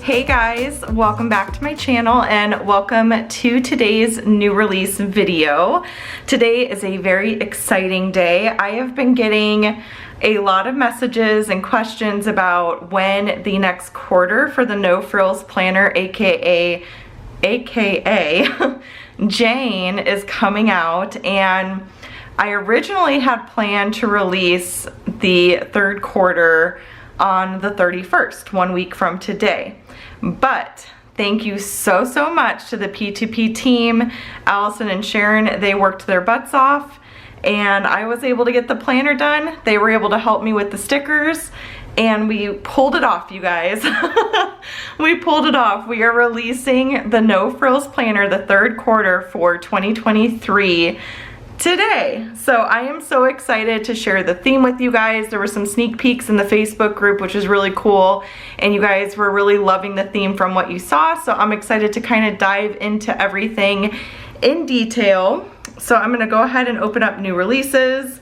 Hey guys, welcome back to my channel and welcome to today's new release video. Today is a very exciting day. I have been getting a lot of messages and questions about when the next quarter for the No Frills Planner, aka Jane, is coming out, and I originally had planned to release the third quarter on the 31st, 1 week from today. But thank you so much to the P2P team, Allison and Sharon. They worked their butts off and I was able to get the planner done. They were able to help me with the stickers and we pulled it off, you guys. We pulled it off. We are releasing the No Frills Planner, the third quarter for 2023 today. So I am so excited to share the theme with you guys. There were some sneak peeks in the Facebook group, which is really cool, and you guys were really loving the theme from what you saw, so I'm excited to kind of dive into everything in detail. So I'm going to go ahead and open up new releases.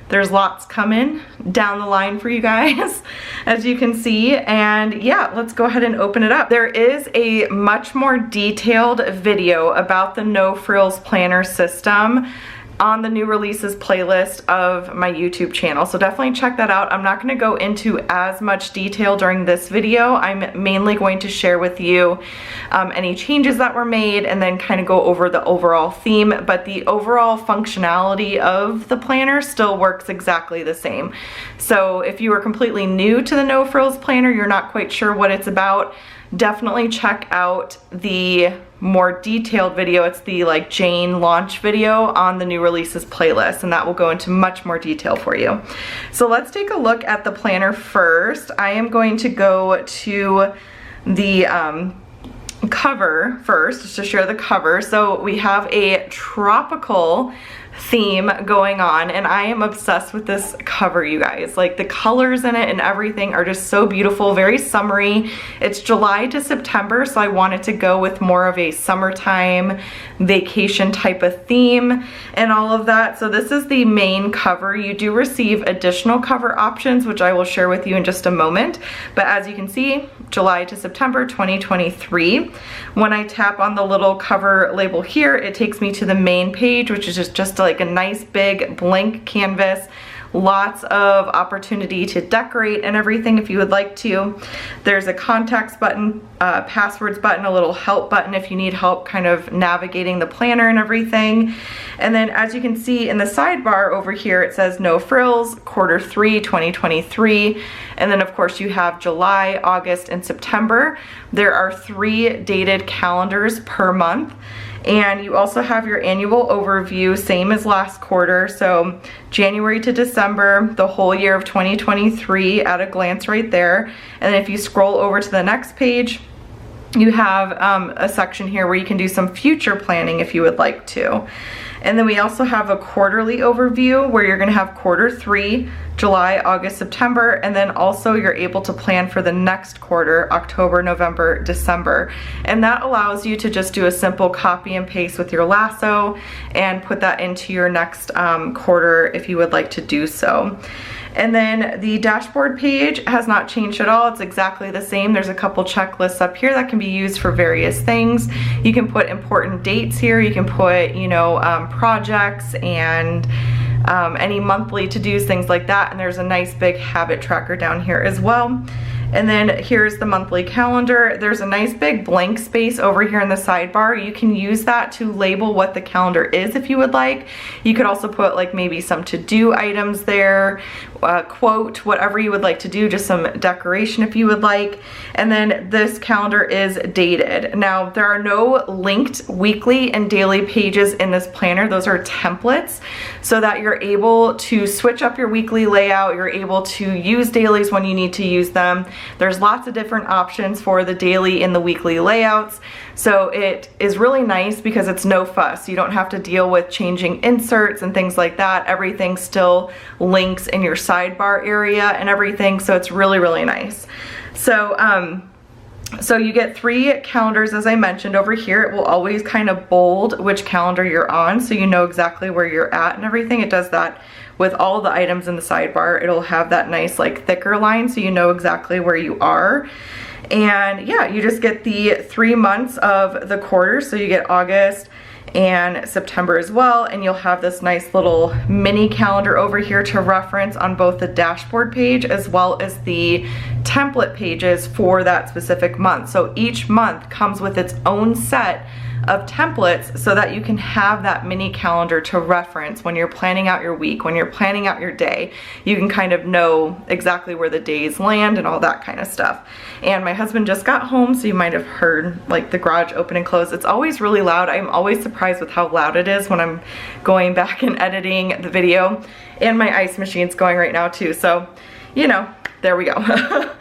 There's lots coming down the line for you guys, as you can see, and yeah, let's go ahead and open it up. There is a much more detailed video about the No Frills Planner system on the new releases playlist of my YouTube channel, so definitely check that out. I'm not going to go into as much detail during this video. I'm mainly going to share with you any changes that were made and then kind of go over the overall theme, but the overall functionality of the planner still works exactly the same. So if you are completely new to the No Frills Planner, you're not quite sure what it's about, definitely check out the more detailed video. It's the Jane launch video on the new releases playlist, and that will go into much more detail for you. So let's take a look at the planner first. I am going to go to the cover first, just to share the cover. So we have a tropical theme going on, and I am obsessed with this cover, you guys. Like, the colors in it and everything are just so beautiful, very summery. It's July to September, so I wanted to go with more of a summertime vacation type of theme and all of that. So this is the main cover. You do receive additional cover options, which I will share with you in just a moment, but as you can see, July to September 2023. When I tap on the little cover label here, it takes me to the main page, which is just like a nice big blank canvas. Lots of opportunity to decorate and everything if you would like to. There's a contacts button, passwords button, a little help button if you need help kind of navigating the planner and everything. And then as you can see in the sidebar over here, it says No Frills, quarter 3, 2023. And then of course you have July, August, and September. There are 3 dated calendars per month. And you also have your annual overview, same as last quarter. So January to December, the whole year of 2023 at a glance right there. And then if you scroll over to the next page, you have a section here where you can do some future planning if you would like to. And then we also have a quarterly overview where you're going to have quarter 3, July, August, September, and then also you're able to plan for the next quarter, October, November, December. And that allows you to just do a simple copy and paste with your lasso and put that into your next quarter if you would like to do so. And then the dashboard page has not changed at all. It's exactly the same. There's a couple checklists up here that can be used for various things. You can put important dates here. You can put, you know, projects and any monthly to-dos, things like that. And there's a nice big habit tracker down here as well. And then here's the monthly calendar. There's a nice big blank space over here in the sidebar. You can use that to label what the calendar is if you would like. You could also put like maybe some to-do items there, quote, whatever you would like to do, just some decoration if you would like. And then this calendar is dated. Now, there are no linked weekly and daily pages in this planner. Those are templates so that you're able to switch up your weekly layout. You're able to use dailies when you need to use them. There's lots of different options for the daily and the weekly layouts. So it is really nice because it's no fuss. You don't have to deal with changing inserts and things like that. Everything still links in your sidebar area and everything. So it's really, really nice. So you get 3 calendars, as I mentioned over here. It will always kind of bold which calendar you're on so you know exactly where you're at and everything. It does that with all the items in the sidebar, it'll have that nice like thicker line so you know exactly where you are. And yeah, you just get the 3 months of the quarter, so you get August and September as well, and you'll have this nice little mini calendar over here to reference on both the dashboard page as well as the template pages for that specific month. So each month comes with its own set of templates so that you can have that mini calendar to reference when you're planning out your week, when you're planning out your day. You can kind of know exactly where the days land and all that kind of stuff. And my husband just got home, so you might have heard like the garage open and close. It's always really loud. I'm always surprised with how loud it is when I'm going back and editing the video. And my ice machine's going right now too, so you know, there we go.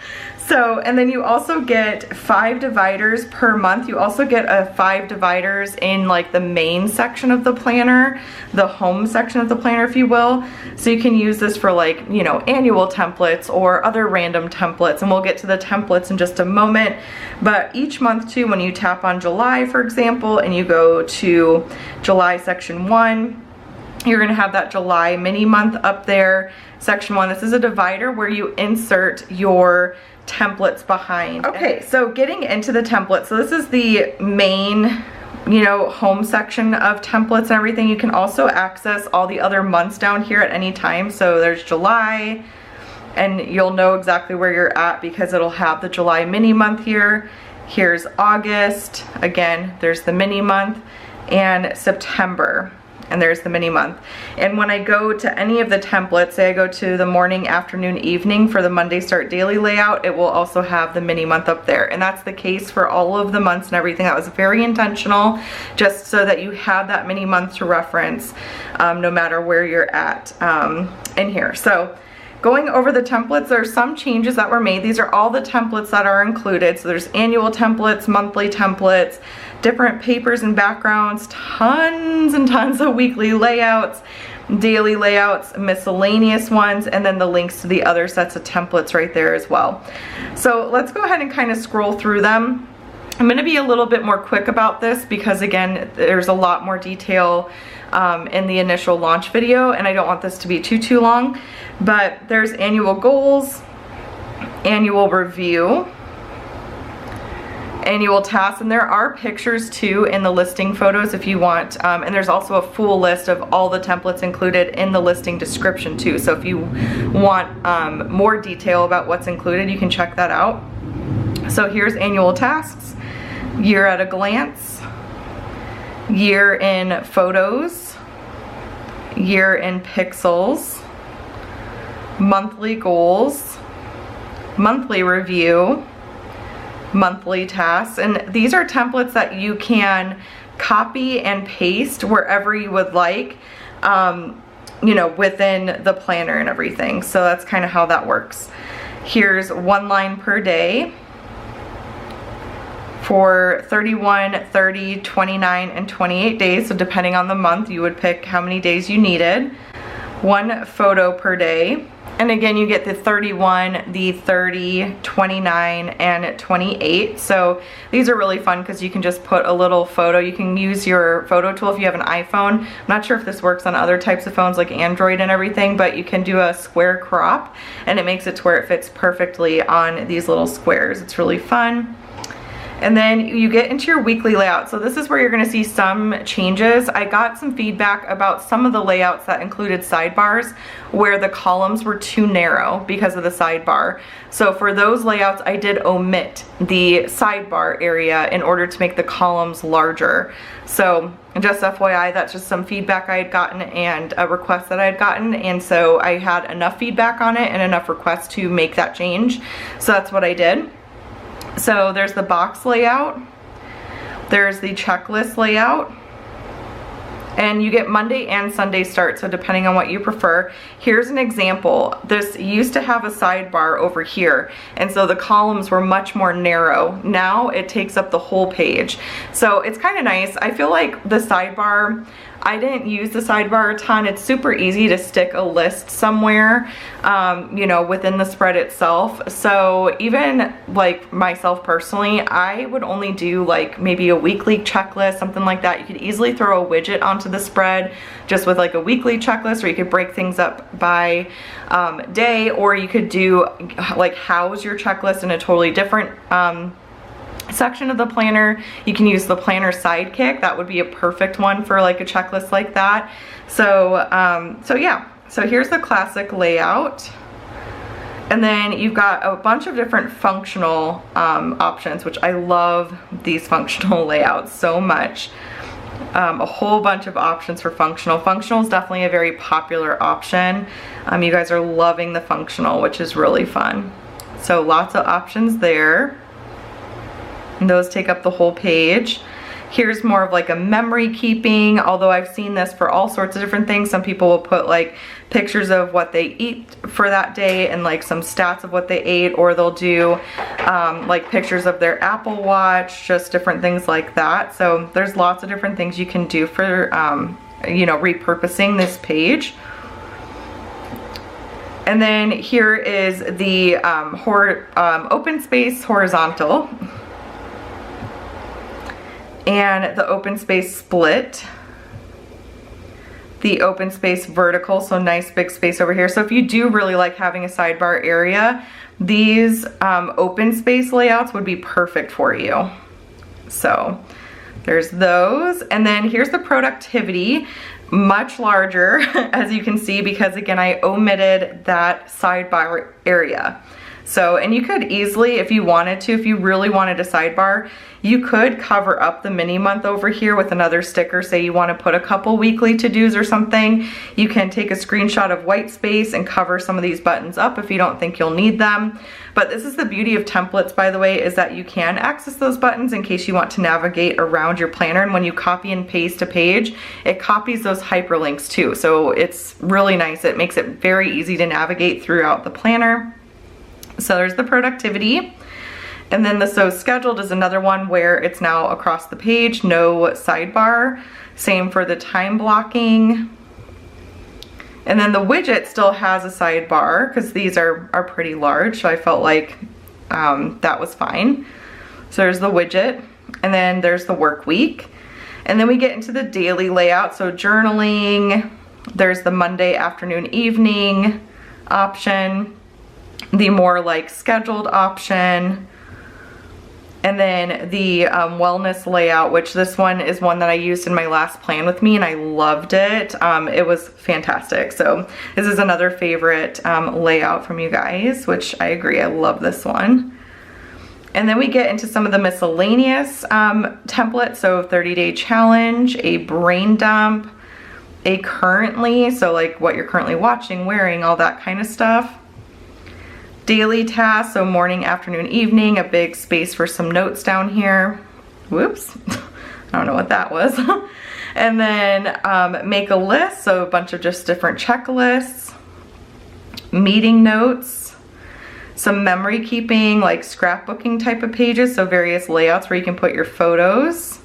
So, and then you also get 5 dividers per month. You also get 5 dividers in like the main section of the planner, the home section of the planner, if you will. So you can use this for like, you know, annual templates or other random templates, and we'll get to the templates in just a moment. But each month too, when you tap on July, for example, and you go to July section 1, you're gonna have that July mini month up there, section 1. This is a divider where you insert your templates behind. Okay, so getting into the templates. So this is the main, you know, home section of templates and everything. You can also access all the other months down here at any time. So there's July, and you'll know exactly where you're at because it'll have the July mini month here. Here's August. Again, there's the mini month, and September. And there's the mini month. And when I go to any of the templates, say I go to the morning, afternoon, evening for the Monday Start Daily layout, it will also have the mini month up there. And that's the case for all of the months and everything. That was very intentional, just so that you have that mini month to reference no matter where you're at in here. So going over the templates, there are some changes that were made. These are all the templates that are included. So there's annual templates, monthly templates, different papers and backgrounds, tons and tons of weekly layouts, daily layouts, miscellaneous ones, and then the links to the other sets of templates right there as well. So let's go ahead and kind of scroll through them. I'm going to be a little bit more quick about this because again, there's a lot more detail in the initial launch video, and I don't want this to be too long. But there's annual goals, annual review, annual tasks, and there are pictures too in the listing photos if you want, and there's also a full list of all the templates included in the listing description too. So if you want more detail about what's included, you can check that out. So here's annual tasks, year at a glance, year in photos, year in pixels, monthly goals, monthly review, monthly tasks. And these are templates that you can copy and paste wherever you would like, you know, within the planner and everything. So that's kind of how that works. Here's 1 line per day for 31, 30, 29, and 28 days. So depending on the month, you would pick how many days you needed. 1 photo per day. And again, you get the 31, the 30, 29, and 28. So these are really fun because you can just put a little photo. You can use your photo tool if you have an iPhone. I'm not sure if this works on other types of phones like Android and everything, but you can do a square crop and it makes it to where it fits perfectly on these little squares. It's really fun. And then you get into your weekly layout. So this is where you're gonna see some changes. I got some feedback about some of the layouts that included sidebars where the columns were too narrow because of the sidebar. So for those layouts, I did omit the sidebar area in order to make the columns larger. So just FYI, that's just some feedback I had gotten and a request that I had gotten. And so I had enough feedback on it and enough requests to make that change. So that's what I did. So there's the box layout, there's the checklist layout, and you get Monday and Sunday start, so depending on what you prefer. Here's an example. This used to have a sidebar over here, and so the columns were much more narrow. Now it takes up the whole page. So it's kind of nice. I feel like the sidebar, I didn't use the sidebar a ton. It's super easy to stick a list somewhere, you know, within the spread itself. So even like myself personally, I would only do like maybe a weekly checklist, something like that. You could easily throw a widget onto the spread just with like a weekly checklist, or you could break things up by day, or you could do like house your checklist in a totally different section of the planner. You can use the planner sidekick. That would be a perfect one for like a checklist like that. So yeah, so here's the classic layout. And then you've got a bunch of different functional options, which I love these functional layouts so much. A whole bunch of options for functional. Functional is definitely a very popular option. You guys are loving the functional, which is really fun. So lots of options there. And those take up the whole page. Here's more of like a memory keeping, although I've seen this for all sorts of different things. Some people will put like pictures of what they eat for that day and like some stats of what they ate, or they'll do like pictures of their Apple Watch, just different things like that. So there's lots of different things you can do for, you know, repurposing this page. And then here is the open space horizontal. And the open space split, the open space vertical, so nice big space over here. So if you do really like having a sidebar area, these open space layouts would be perfect for you. So there's those. And then here's the productivity, much larger as you can see, because again, I omitted that sidebar area. So, and you could easily, if you wanted to, if you really wanted a sidebar, you could cover up the mini month over here with another sticker. Say you want to put a couple weekly to-dos or something, you can take a screenshot of white space and cover some of these buttons up if you don't think you'll need them. But this is the beauty of templates, by the way, is that you can access those buttons in case you want to navigate around your planner. And when you copy and paste a page, it copies those hyperlinks too. So it's really nice. It makes it very easy to navigate throughout the planner. So there's the productivity. And then the so scheduled is another one where it's now across the page, no sidebar. Same for the time blocking. And then the widget still has a sidebar because these are pretty large, so I felt like that was fine. So there's the widget, and then there's the work week. And then we get into the daily layout, so journaling, there's the Monday afternoon evening option, the more like scheduled option, and then the wellness layout, which this one is one that I used in my last plan with me and I loved it. It was fantastic. So this is another favorite layout from you guys, which I agree, I love this one. And then we get into some of the miscellaneous templates. So 30-day challenge, a brain dump, a currently, so like what you're currently watching, wearing, all that kind of stuff. Daily tasks, so morning, afternoon, evening, a big space for some notes down here. Whoops, I don't know what that was. And then make a list, so a bunch of just different checklists. Meeting notes, some memory keeping, like scrapbooking type of pages, so various layouts where you can put your photos,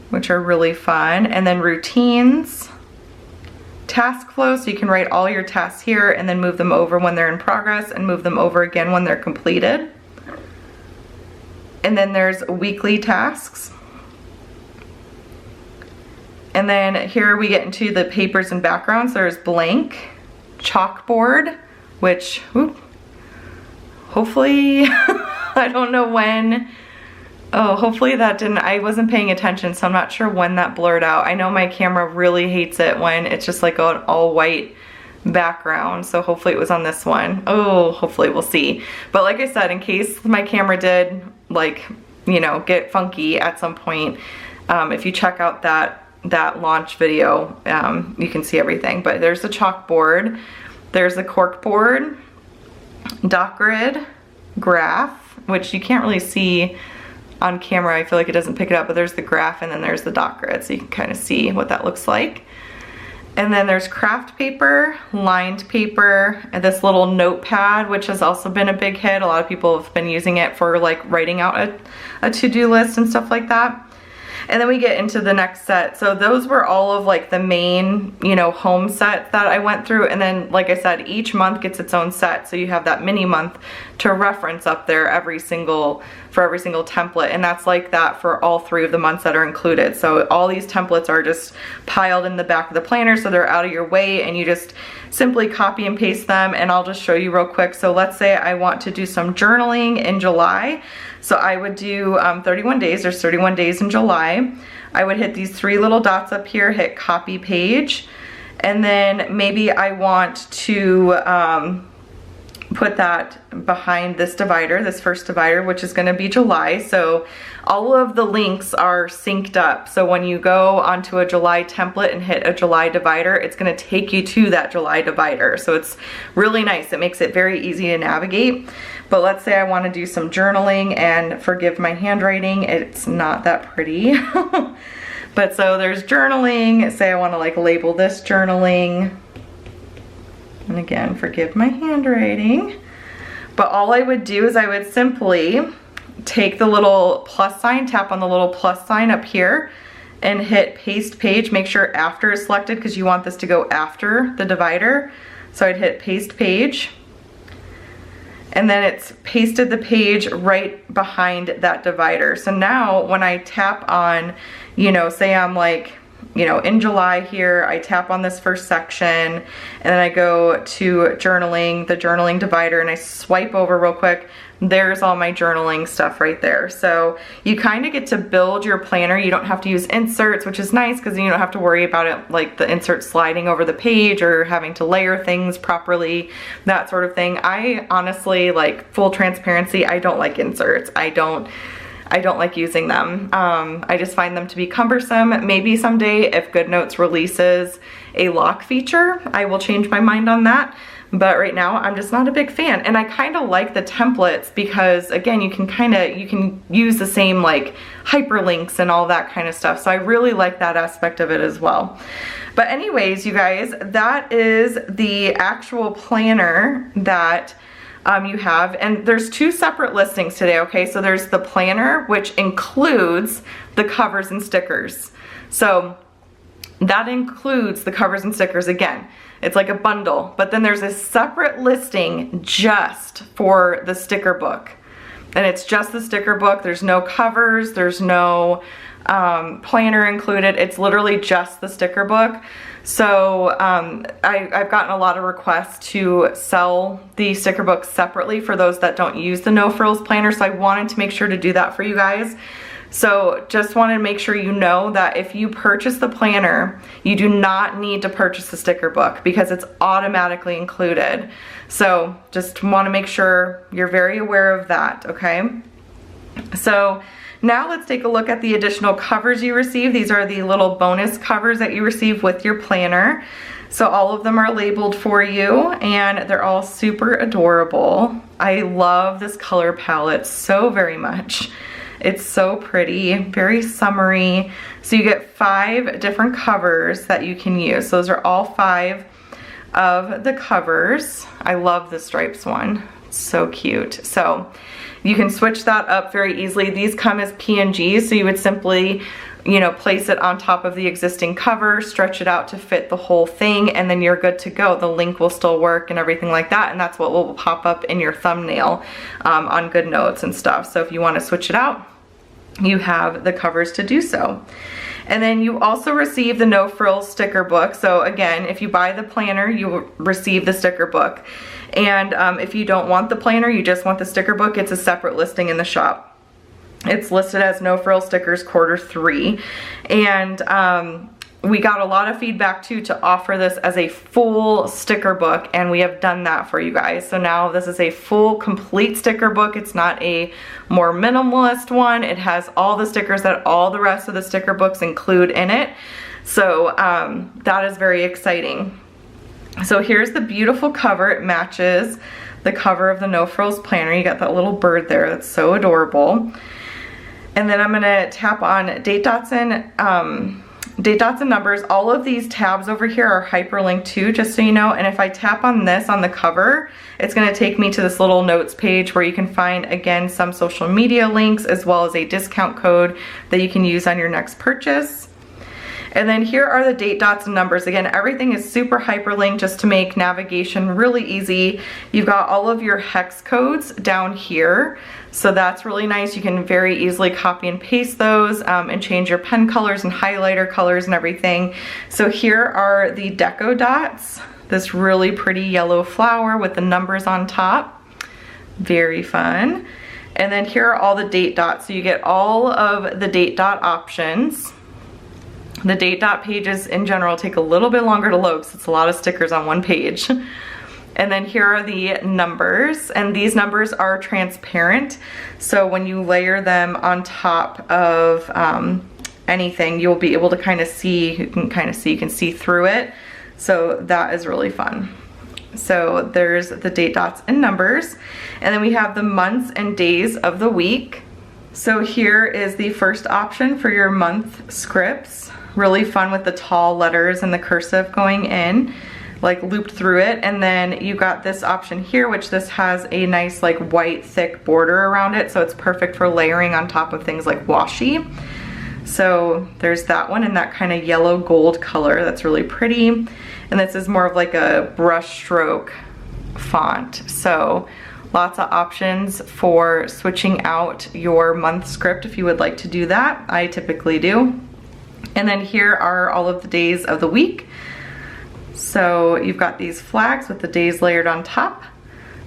which are really fun. And then routines. Task flow, so you can write all your tasks here and then move them over when they're in progress and move them over again when they're completed. And then there's weekly tasks. And then here we get into the papers and backgrounds. There's blank, chalkboard, which hopefully I don't know when. Oh, hopefully that didn't, I wasn't paying attention, so I'm not sure when that blurred out. I know my camera really hates it when it's just like an all white background, so hopefully it was on this one. Oh, hopefully we'll see. But like I said, in case my camera did, like, you know, get funky at some point, if you check out that launch video, you can see everything. But there's the chalkboard, there's the cork board, dot grid, graph, which you can't really see on camera, I feel like it doesn't pick it up, but there's the graph and then there's the dot grid, so you can kind of see what that looks like. And then there's craft paper, lined paper, and this little notepad, which has also been a big hit. A lot of people have been using it for like writing out a to-do list and stuff like that. And then we get into the next set. So those were all of like the main, you know, home set that I went through. And then, like I said, each month gets its own set. So you have that mini month to reference up there for every single template. And that's like that for all 3 of the months that are included. So all these templates are just piled in the back of the planner, so they're out of your way, and you just simply copy and paste them. And I'll just show you real quick. So let's say I want to do some journaling in July. So I would do 31 days. There's 31 days in July. I would hit these 3 little dots up here, hit copy page, and then maybe I want to put that behind this divider, this first divider, which is going to be July. So all of the links are synced up. So when you go onto a July template and hit a July divider, it's going to take you to that July divider. So it's really nice. It makes it very easy to navigate. But let's say I want to do some journaling, and forgive my handwriting, it's not that pretty. But so there's journaling. Say I want to like label this journaling. And again, forgive my handwriting. But all I would do is I would simply take the little plus sign, tap on the little plus sign up here, and hit paste page. Make sure after is selected because you want this to go after the divider. So I'd hit paste page. And then it's pasted the page right behind that divider. So now when I tap on, you know, say I'm like, you know, in July here, I tap on this first section, and then I go to journaling, the journaling divider, and I swipe over real quick. There's all my journaling stuff right there. So you kind of get to build your planner. You don't have to use inserts, which is nice because you don't have to worry about it, like the insert sliding over the page or having to layer things properly, that sort of thing. I honestly, like, full transparency, I don't like inserts. I don't like using them. I just find them to be cumbersome. Maybe someday if GoodNotes releases a lock feature, I will change my mind on that. But right now I'm just not a big fan. And I kind of like the templates because, again, you can use the same like hyperlinks and all that kind of stuff. So I really like that aspect of it as well. But anyways, you guys, that is the actual planner that you have, and there's 2 separate listings today, okay? So there's the planner, which includes the covers and stickers. So that includes the covers and stickers. Again, it's like a bundle, but then there's a separate listing just for the sticker book, and it's just the sticker book. There's no covers, there's no planner included. It's literally just the sticker book. So I've gotten a lot of requests to sell the sticker book separately for those that don't use the No Frills Planner, so I wanted to make sure to do that for you guys. So just wanted to make sure you know that if you purchase the planner, you do not need to purchase the sticker book because it's automatically included. So just want to make sure you're very aware of that, okay? So now let's take a look at the additional covers you receive. These are the little bonus covers that you receive with your planner. So all of them are labeled for you, and they're all super adorable. I love this color palette so very much. It's so pretty, very summery. So you get 5 different covers that you can use. So those are all 5 of the covers. I love the stripes one. It's so cute. So you can switch that up very easily. These come as PNGs, so you would simply, you know, place it on top of the existing cover, stretch it out to fit the whole thing, and then you're good to go. The link will still work and everything like that, and that's what will pop up in your thumbnail on GoodNotes and stuff. So if you want to switch it out, you have the covers to do so. And then you also receive the No Frills sticker book. So again, if you buy the planner, you will receive the sticker book. And if you don't want the planner, you just want the sticker book, it's a separate listing in the shop. It's listed as No Frills Stickers Q3. And we got a lot of feedback too to offer this as a full sticker book, and we have done that for you guys. So now this is a full complete sticker book. It's not a more minimalist one. It has all the stickers that all the rest of the sticker books include in it. So that is very exciting. So here's the beautiful cover. It matches the cover of the No Frills Planner. You got that little bird there. That's so adorable. And then I'm gonna tap on Date Dots in Date dots and numbers, all of these tabs over here are hyperlinked too, just so you know. And if I tap on this on the cover, it's gonna take me to this little notes page where you can find, again, some social media links as well as a discount code that you can use on your next purchase. And then here are the date dots and numbers. Again, everything is super hyperlinked just to make navigation really easy. You've got all of your hex codes down here. So that's really nice. You can very easily copy and paste those and change your pen colors and highlighter colors and everything. So here are the deco dots. This really pretty yellow flower with the numbers on top. Very fun. And then here are all the date dots. So you get all of the date dot options. The date dot pages in general take a little bit longer to load because it's a lot of stickers on one page. And then here are the numbers, and these numbers are transparent. So when you layer them on top of anything, you'll be able to kind of see, you can see through it. So that is really fun. So there's the date dots and numbers. And then we have the months and days of the week. So here is the first option for your month scripts. Really fun with the tall letters and the cursive going in, like looped through it. And then you got this option here, which this has a nice like white thick border around it. So it's perfect for layering on top of things like washi. So there's that one in that kind of yellow gold color. That's really pretty. And this is more of like a brush stroke font. So lots of options for switching out your month script if you would like to do that. I typically do. And then here are all of the days of the week. So you've got these flags with the days layered on top.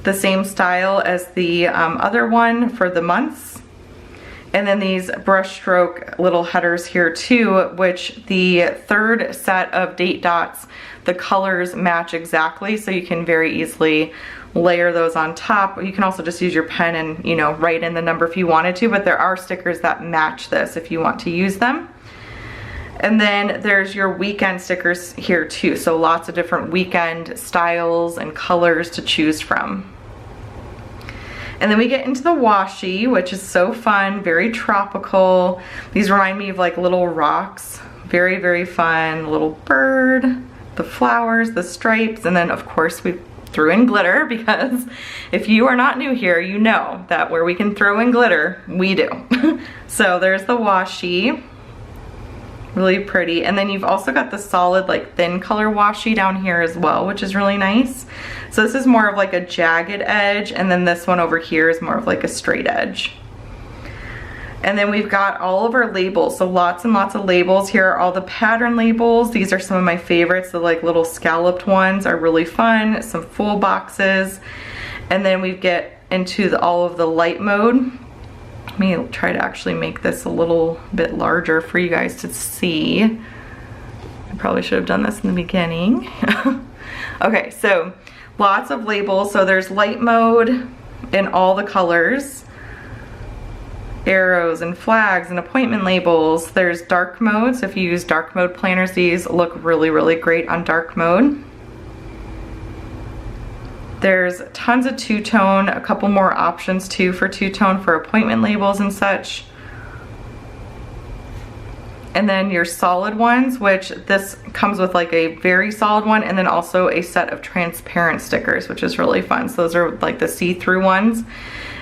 The same style as the other one for the months. And then these brush stroke little headers here too, which the third set of date dots, the colors match exactly, so you can very easily layer those on top. You can also just use your pen and, you know, write in the number if you wanted to, but there are stickers that match this if you want to use them. And then there's your weekend stickers here too. So lots of different weekend styles and colors to choose from. And then we get into the washi, which is so fun, very tropical. These remind me of like little rocks. Very, very fun. Little bird, the flowers, the stripes, and then of course we threw in glitter, because if you are not new here, you know that where we can throw in glitter, we do. So there's the washi. Really pretty. And then you've also got the solid like thin color washi down here as well, which is really nice. So this is more of like a jagged edge, and then this one over here is more of like a straight edge. And then we've got all of our labels. So lots and lots of labels. Here are all the pattern labels. These are some of my favorites. The like little scalloped ones are really fun. Some full boxes. And then we get into all of the light mode. Let me try to actually make this a little bit larger for you guys to see. I probably should have done this in the beginning. Okay, so lots of labels. So there's light mode in all the colors. Arrows and flags and appointment labels. There's dark mode. So if you use dark mode planners, these look really, really great on dark mode. There's tons of two-tone, a couple more options too for two-tone for appointment labels and such. And then your solid ones, which this comes with like a very solid one, and then also a set of transparent stickers, which is really fun. So those are like the see-through ones.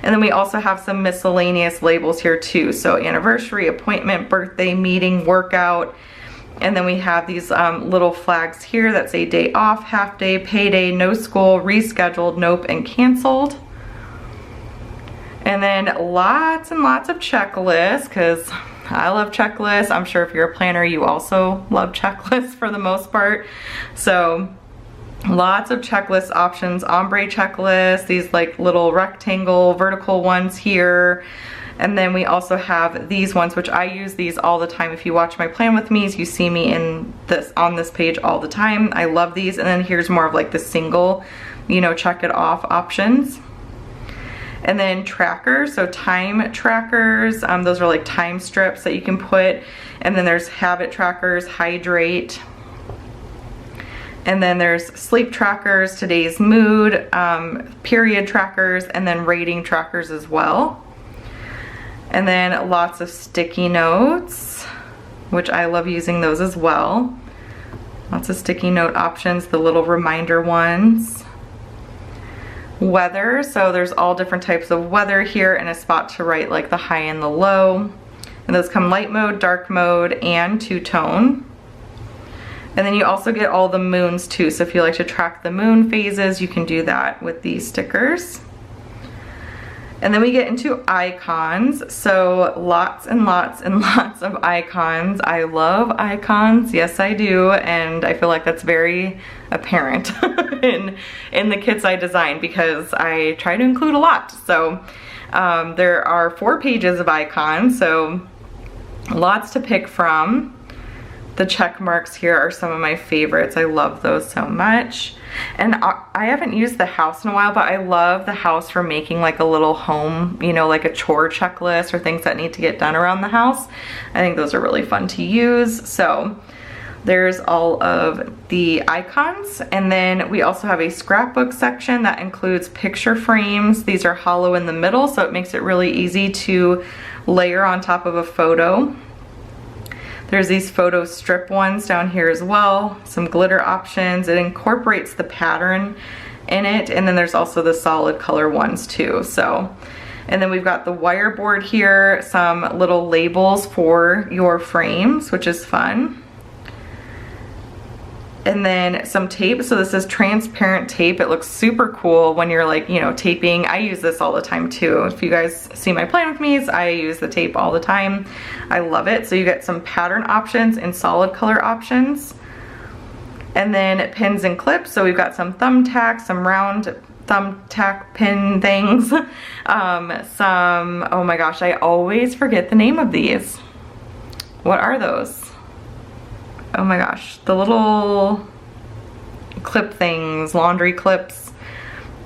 And then we also have some miscellaneous labels here too. So anniversary, appointment, birthday, meeting, workout. And then we have these little flags here that say day off, half day, payday, no school, rescheduled, nope, and canceled. And then lots and lots of checklists, because I love checklists. I'm sure if you're a planner, you also love checklists for the most part. So lots of checklist options, ombre checklists, these like little rectangle, vertical ones here. And then we also have these ones, which I use these all the time. If you watch my plan with me, you see me in this on this page all the time. I love these. And then here's more of like the single, you know, check it off options. And then trackers, so time trackers. Those are like time strips that you can put. And then there's habit trackers, hydrate. And then there's sleep trackers, today's mood, period trackers, and then rating trackers as well. And then lots of sticky notes. which I love using those as well. Lots of sticky note options, the little reminder ones. Weather, so there's all different types of weather here and a spot to write like the high and the low. And those come light mode, dark mode, and two-tone. And then you also get all the moons too, so if you like to track the moon phases, you can do that with these stickers. And then we get into icons, so lots and lots and lots of icons. I love icons, yes I do, and I feel like that's very apparent in the kits I design because I try to include a lot. So there are 4 pages of icons, so lots to pick from. The check marks here are some of my favorites. I love those so much. And I haven't used the house in a while, but I love the house for making like a little home, you know, like a chore checklist or things that need to get done around the house. I think those are really fun to use. So there's all of the icons. And then we also have a scrapbook section that includes picture frames. These are hollow in the middle, so it makes it really easy to layer on top of a photo. There's these photo strip ones down here as well, some glitter options. It incorporates the pattern in it, and then there's also the solid color ones too. So, and then we've got the wire board here, some little labels for your frames, which is fun. And then some tape, so this is transparent tape. It looks super cool when you're like, you know, taping. I use this all the time too. If you guys see my plan with me's, I use the tape all the time. I love it. So you get some pattern options and solid color options. And then pins and clips. So we've got some thumbtacks, some round thumbtack pin things. Oh my gosh, I always forget the name of these. What are those? Oh my gosh, the little clip things, laundry clips.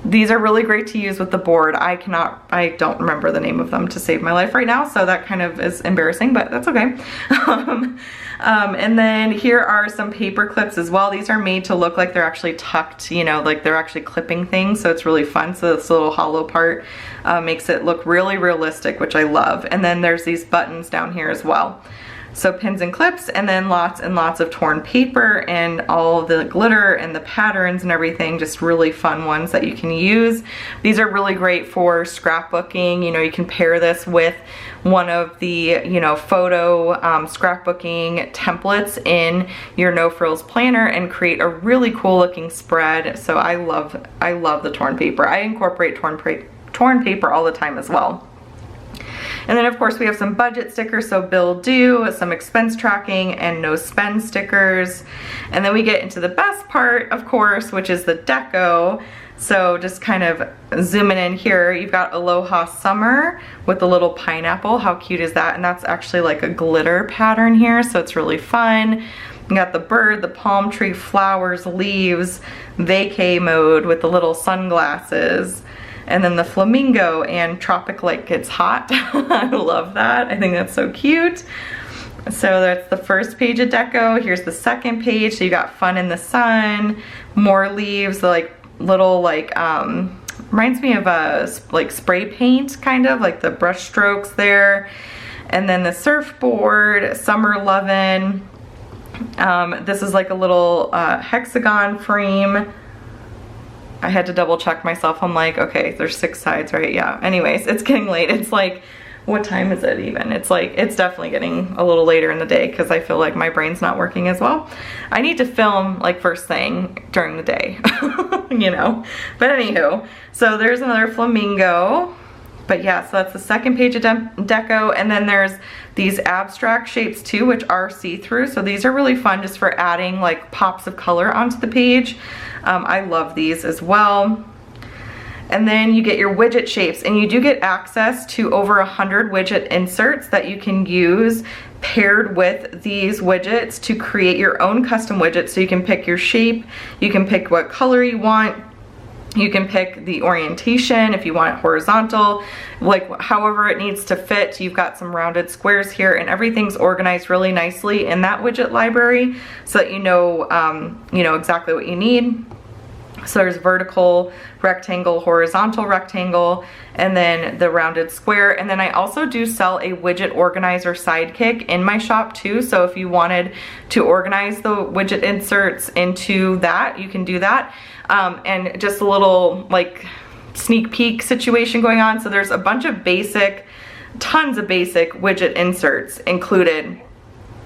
These are really great to use with the board. I don't remember the name of them to save my life right now, so that kind of is embarrassing, but that's okay. And then here are some paper clips as well. These are made to look like they're actually tucked, you know, like they're actually clipping things, so it's really fun. So this little hollow part makes it look really realistic, which I love. And then there's these buttons down here as well. So pins and clips, and then lots and lots of torn paper and all the glitter and the patterns and everything, just really fun ones that you can use. These are really great for scrapbooking. You know, you can pair this with one of the, you know, photo scrapbooking templates in your No Frills Planner and create a really cool looking spread. So I love the torn paper. I incorporate torn paper all the time as well. And then of course we have some budget stickers, so bill due, some expense tracking, and no spend stickers. And then we get into the best part, of course, which is the deco. So just kind of zooming in here, you've got Aloha Summer with the little pineapple. How cute is that? And that's actually like a glitter pattern here, so it's really fun. You got the bird, the palm tree, flowers, leaves, vacay mode with the little sunglasses. And then the flamingo and tropic like it's hot. I love that. I think that's so cute. So that's the first page of deco. Here's the second page. So you got fun in the sun, more leaves, like little like, reminds me of a like spray paint kind of, like the brush strokes there. And then the surfboard, summer lovin'. This is like a little hexagon frame. I had to double check myself. I'm like, okay, there's 6 sides, right? Yeah. Anyways, it's getting late. It's like, what time is it even? It's like, it's definitely getting a little later in the day because I feel like my brain's not working as well. I need to film like first thing during the day, you know? But anywho, so there's another flamingo. But yeah, so that's the second page of deco. And then there's these abstract shapes too, which are see-through. So these are really fun just for adding like pops of color onto the page. I love these as well. And then you get your widget shapes, and you do get access to over 100 widget inserts that you can use paired with these widgets to create your own custom widgets. So you can pick your shape, you can pick what color you want, you can pick the orientation if you want it horizontal, like however it needs to fit. You've got some rounded squares here, and everything's organized really nicely in that widget library so that you know exactly what you need. So there's vertical rectangle, horizontal rectangle, and then the rounded square. And then I also do sell a widget organizer sidekick in my shop too. So if you wanted to organize the widget inserts into that, you can do that. And just a little like sneak peek situation going on. So there's a bunch of tons of basic widget inserts included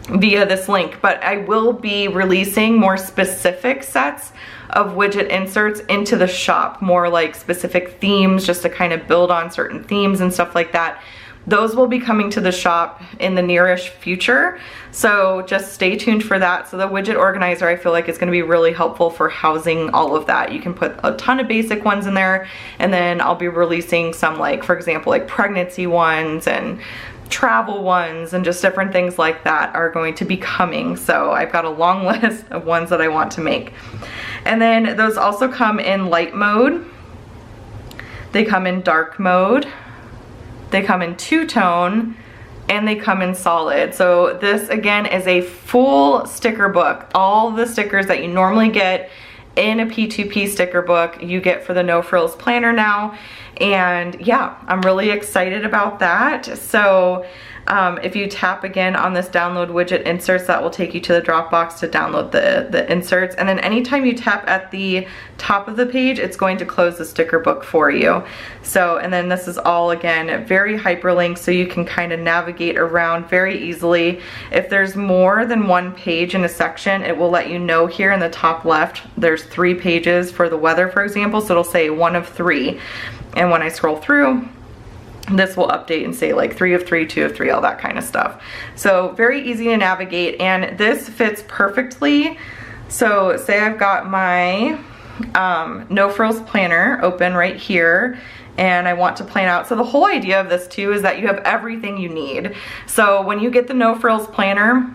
via this link, but I will be releasing more specific sets of widget inserts into the shop, more like specific themes, just to kind of build on certain themes and stuff like that. Those will be coming to the shop in the nearish future, so just stay tuned for that. So the widget organizer, I feel like, is going to be really helpful for housing all of that. You can put a ton of basic ones in there, and then I'll be releasing some, like, for example, like pregnancy ones and travel ones and just different things like that are going to be coming. So I've got a long list of ones that I want to make. And then those also come in light mode, they come in dark mode, they come in two-tone, and they come in solid. So this again is a full sticker book. All the stickers that you normally get in a P2P sticker book, you get for the No Frills Planner now. And yeah, I'm really excited about that. So if you tap again on this download widget inserts, that will take you to the Dropbox to download the inserts. And then anytime you tap at the top of the page, it's going to close the sticker book for you. So, and then this is all, again, very hyperlinked, so you can kind of navigate around very easily. If there's more than one page in a section, it will let you know here in the top left. There's 3 pages for the weather, for example, so it'll say 1 of 3. And when I scroll through, this will update and say like 3 of 3, 2 of 3, all that kind of stuff. So very easy to navigate, and this fits perfectly. So say I've got my No Frills Planner open right here, and I want to plan out. So the whole idea of this too is that you have everything you need. So when you get the No Frills Planner,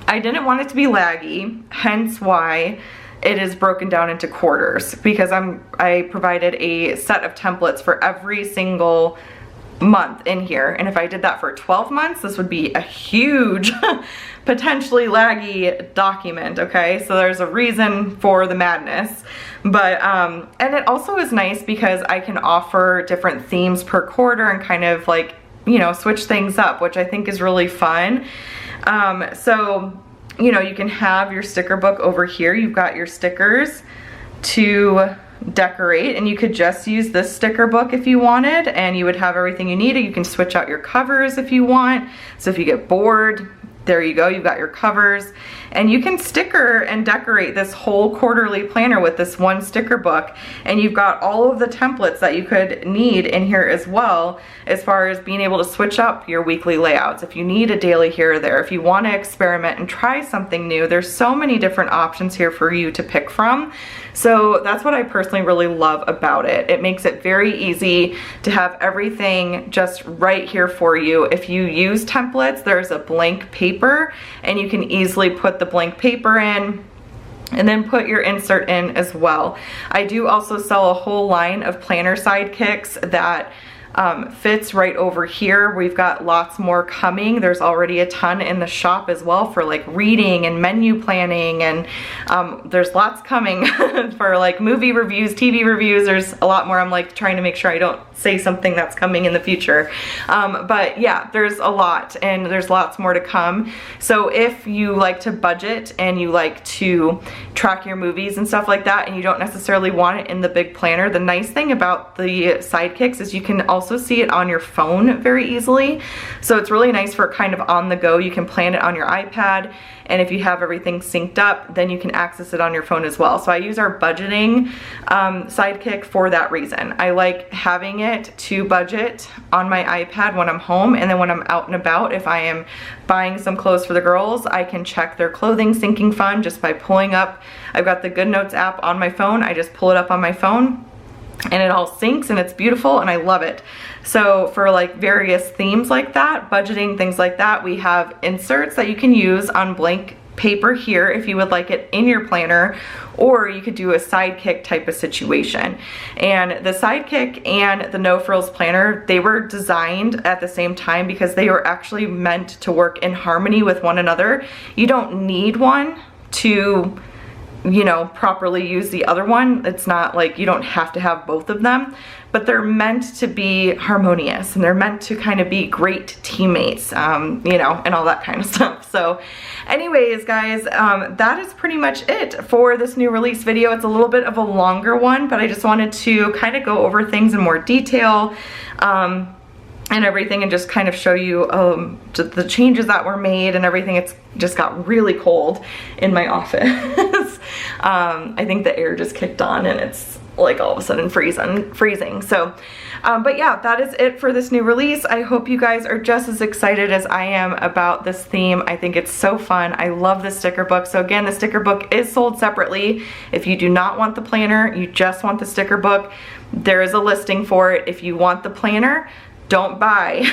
I didn't want it to be laggy, hence why it is broken down into quarters, because I provided a set of templates for every single month in here. And if I did that for 12 months, this would be a huge, potentially laggy document, okay? So there's a reason for the madness. But, and it also is nice because I can offer different themes per quarter and kind of like, you know, switch things up, which I think is really fun. So, you know, you can have your sticker book over here. You've got your stickers to decorate, and you could just use this sticker book if you wanted, and you would have everything you needed. You can switch out your covers if you want. So if you get bored, there you go, you've got your covers. And you can sticker and decorate this whole quarterly planner with this one sticker book. And you've got all of the templates that you could need in here as well, as far as being able to switch up your weekly layouts. If you need a daily here or there, if you want to experiment and try something new, there's so many different options here for you to pick from. So that's what I personally really love about it. It makes it very easy to have everything just right here for you. If you use templates, there's a blank paper, and you can easily put the blank paper in and then put your insert in as well. I do also sell a whole line of planner sidekicks that fits right over here. We've got lots more coming. There's already a ton in the shop as well for like reading and menu planning, and there's lots coming for like movie reviews, TV reviews. There's a lot more. I'm like trying to make sure I don't say something that's coming in the future. But yeah, there's a lot, and there's lots more to come. So if you like to budget and you like to track your movies and stuff like that, and you don't necessarily want it in the big planner, the nice thing about the sidekicks is you can also see it on your phone very easily. So it's really nice for kind of on the go. You can plan it on your iPad, and if you have everything synced up, then you can access it on your phone as well. So I use our budgeting sidekick for that reason. I like having it to budget on my iPad when I'm home, and then when I'm out and about, if I am buying some clothes for the girls, I can check their clothing syncing fund just by pulling up. I've got the Good Notes app on my phone. I just pull it up on my phone, and it all syncs, and it's beautiful, and I love it. So for like various themes like that, budgeting, things like that, we have inserts that you can use on blank paper here if you would like it in your planner, or you could do a sidekick type of situation. And the sidekick and the No Frills Planner, they were designed at the same time because they were actually meant to work in harmony with one another. You don't need one to you know, properly use the other one. It's not like you don't have to have both of them, but they're meant to be harmonious and they're meant to kind of be great teammates, you know, and all that kind of stuff. So anyways, guys, that is pretty much it for this new release video. It's a little bit of a longer one, but I just wanted to kind of go over things in more detail, and everything, and just kind of show you the changes that were made and everything. It's just got really cold in my office. I think the air just kicked on and it's like all of a sudden freezing. So, but yeah, that is it for this new release. I hope you guys are just as excited as I am about this theme. I think it's so fun. I love the sticker book. So again, the sticker book is sold separately. If you do not want the planner, you just want the sticker book, there is a listing for it. If you want the planner, don't buy,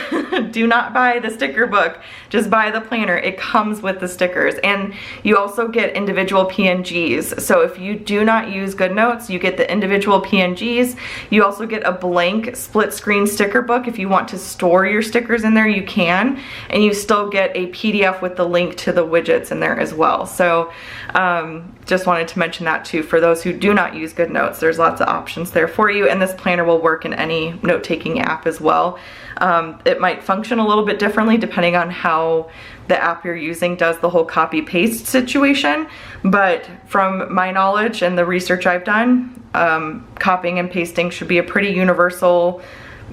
do not buy the sticker book, just buy the planner. It comes with the stickers, and you also get individual PNGs. So if you do not use GoodNotes, you get the individual PNGs. You also get a blank split screen sticker book. If you want to store your stickers in there, you can, and you still get a PDF with the link to the widgets in there as well. So just wanted to mention that too. For those who do not use GoodNotes, there's lots of options there for you, and this planner will work in any note-taking app as well. It might function a little bit differently depending on how the app you're using does the whole copy-paste situation, but from my knowledge and the research I've done, copying and pasting should be a pretty universal,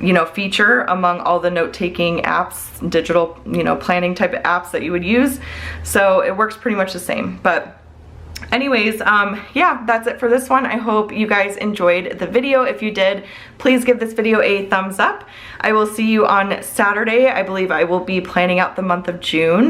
you know, feature among all the note-taking apps, digital, you know, planning type of apps that you would use. So it works pretty much the same. But anyways, yeah, that's it for this one. I hope you guys enjoyed the video. If you did, please give this video a thumbs up. I will see you on Saturday. I believe I will be planning out the month of June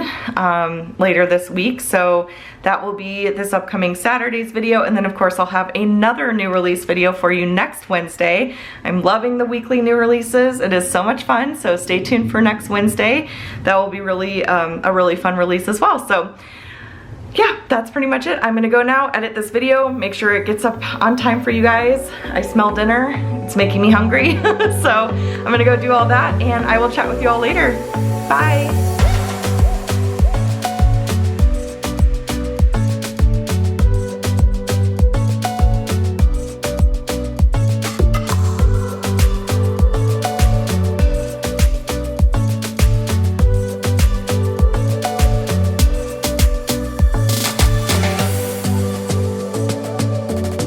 later this week. So that will be this upcoming Saturday's video. And then of course I'll have another new release video for you next Wednesday. I'm loving the weekly new releases. It is so much fun. So stay tuned for next Wednesday. That will be really a really fun release as well. So yeah, that's pretty much it. I'm gonna go now, edit this video, make sure it gets up on time for you guys. I smell dinner, it's making me hungry. So I'm gonna go do all that, and I will chat with you all later. Bye.